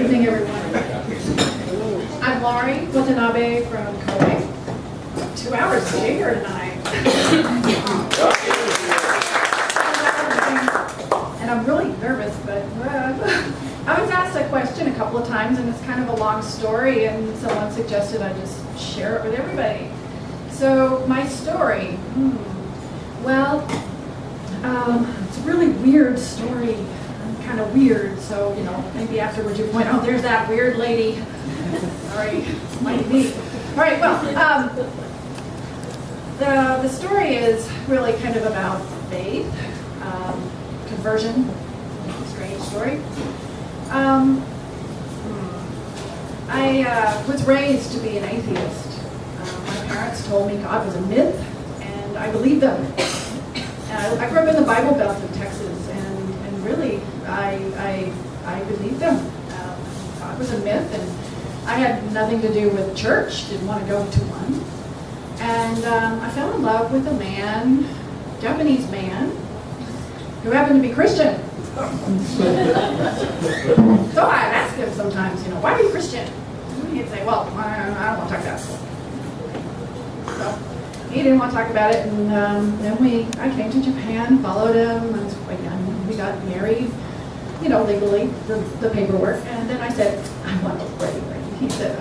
evening, everyone. I'm Lauri Watanabe from Kobe. 2 hours later tonight. And I'm really nervous, but I was asked a question a couple of times, and it's kind of a long story, and someone suggested I just share it with everybody. So my story, well, it's a really weird story. I'm kind of weird, so, maybe afterwards you point, oh, there's that weird lady. Sorry, might be me. All right, well, the story is really kind of about faith, conversion, strange story. I was raised to be an atheist. My parents told me God was a myth, and I believed them. I grew up in the Bible Belt of Texas, and really, I believed them. God was a myth, and I had nothing to do with church, didn't want to go to one. And I fell in love with a man, Japanese man, who happened to be Christian. So I'd ask him sometimes, why are you Christian? And he'd say, well, I don't want to talk about it. So he didn't want to talk about it, and then I came to Japan, followed him, I was quite young, we got married, legally, the paperwork, and then I said, I want to get ready. He said,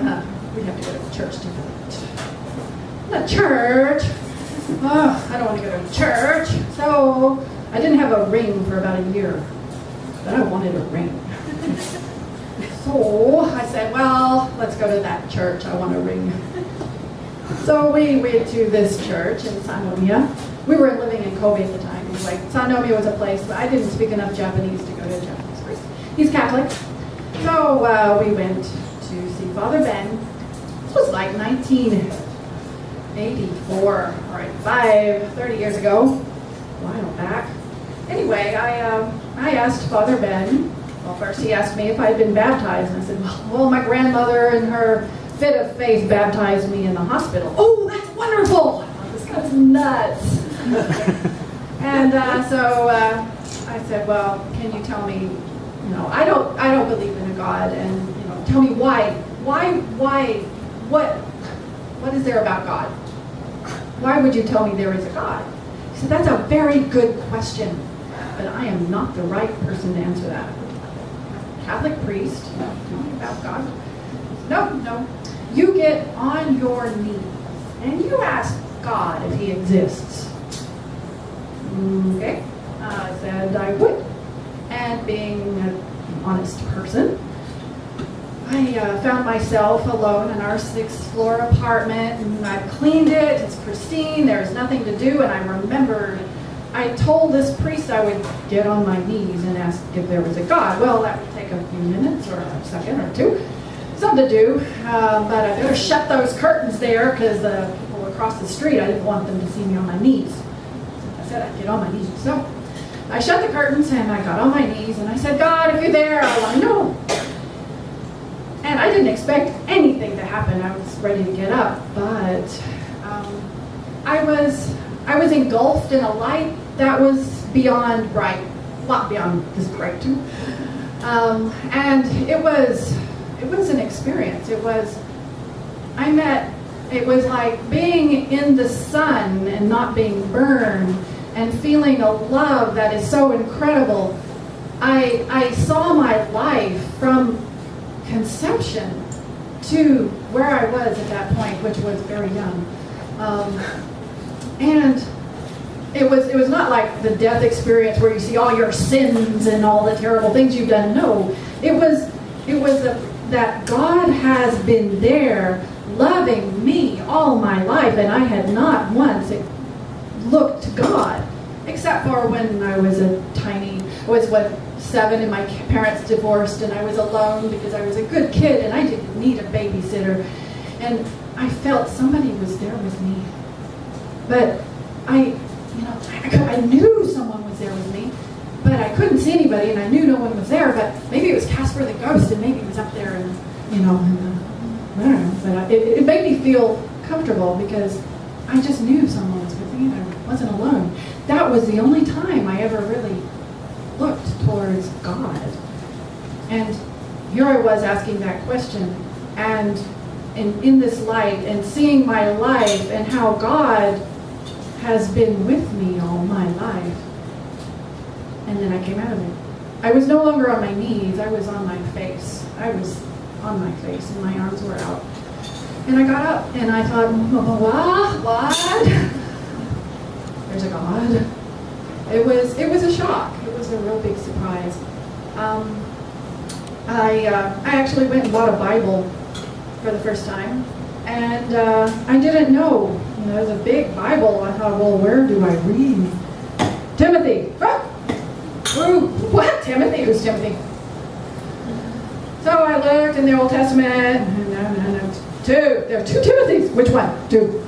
we have to go to church to do it. The church? Oh, I don't want to go to church. So I didn't have a ring for about a year, but I wanted a ring. So I said, well, let's go to that church. I want a ring. So we went to this church in Sanomia. We were living in Kobe at the time. Anyway, Sanomia was a place, but I didn't speak enough Japanese to go to a Japanese priest. He's Catholic. So we went to see Father Ben. This was like 1984, 30 years ago, a while back. Anyway, I asked Father Ben. Well, first he asked me if I had been baptized, and I said, well, my grandmother in her fit of faith baptized me in the hospital. Oh, that's wonderful! This guy's nuts. And so I said, well, can you tell me, I don't believe in a God, and tell me why, what is there about God? Why would you tell me there is a God? He said, that's a very good question, but I am not the right person to answer that. Catholic priest, tell me about God. No. You get on your knees and you ask God if he exists. Okay. I said I would. And being an honest person, I found myself alone in our 6th floor apartment, and I've cleaned it, it's pristine, there's nothing to do, and I remembered I told this priest I would get on my knees and ask if there was a God. Well, that would take a few minutes or a second or two. Something to do, but I better shut those curtains there because the people across the street, I didn't want them to see me on my knees. I said I'd get on my knees. So I shut the curtains and I got on my knees and I said, God, if you're there, I want to know. And I didn't expect anything to happen. I was ready to get up, but I was engulfed in a light that was beyond bright, a lot beyond this bright too. And it was an experience. It was like being in the sun and not being burned and feeling a love that is so incredible. I saw my life from conception to where I was at that point, which was very young. And it was not like the death experience where you see all your sins and all the terrible things you've done. No, it was that God has been there loving me all my life, and I had not once looked to God, except for when I was I was 7 and my parents divorced and I was alone because I was a good kid and I didn't need a babysitter, and I felt somebody was there with me, but I knew someone was there with me, but I couldn't see anybody, and I knew no one was there. But maybe it was Casper the ghost, and maybe he was up there, and I don't know. But it made me feel comfortable because I just knew someone was with me, and I wasn't alone. That was the only time I ever really looked towards God. And here I was asking that question, and in this light, and seeing my life and how God has been with me all my life. And then I came out of it. I was no longer on my knees, I was on my face. I was on my face, and my arms were out. And I got up, and I thought, what? There's a God. It was a shock. It was a real big surprise. I actually went and bought a Bible for the first time, and I didn't know. There's a big Bible. I thought, well, where do I read? Timothy. Ooh, what? Timothy? Who's Timothy? So I looked in the Old Testament, and there are two Timothys. Which one? Two.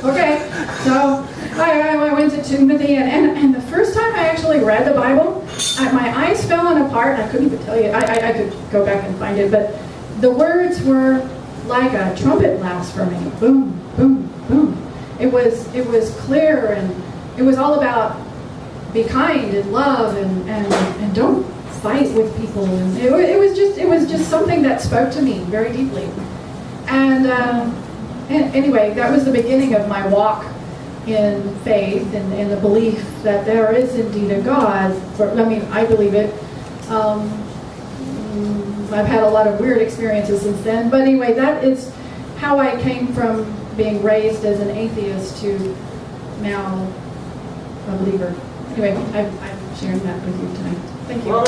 Okay. So I went to Timothy, and the first time I actually read the Bible, my eyes fell apart, and I couldn't even tell you. I could go back and find it, but the words were like a trumpet blast for me. Boom, boom, boom. It was clear, and it was all about be kind and love and don't fight with people. And it was just something that spoke to me very deeply. And anyway, that was the beginning of my walk in faith and in the belief that there is indeed a God. I believe it. I've had a lot of weird experiences since then. But anyway, that is how I came from being raised as an atheist to now a believer. Anyway, I'm sharing that with you tonight. Thank you. Whoa.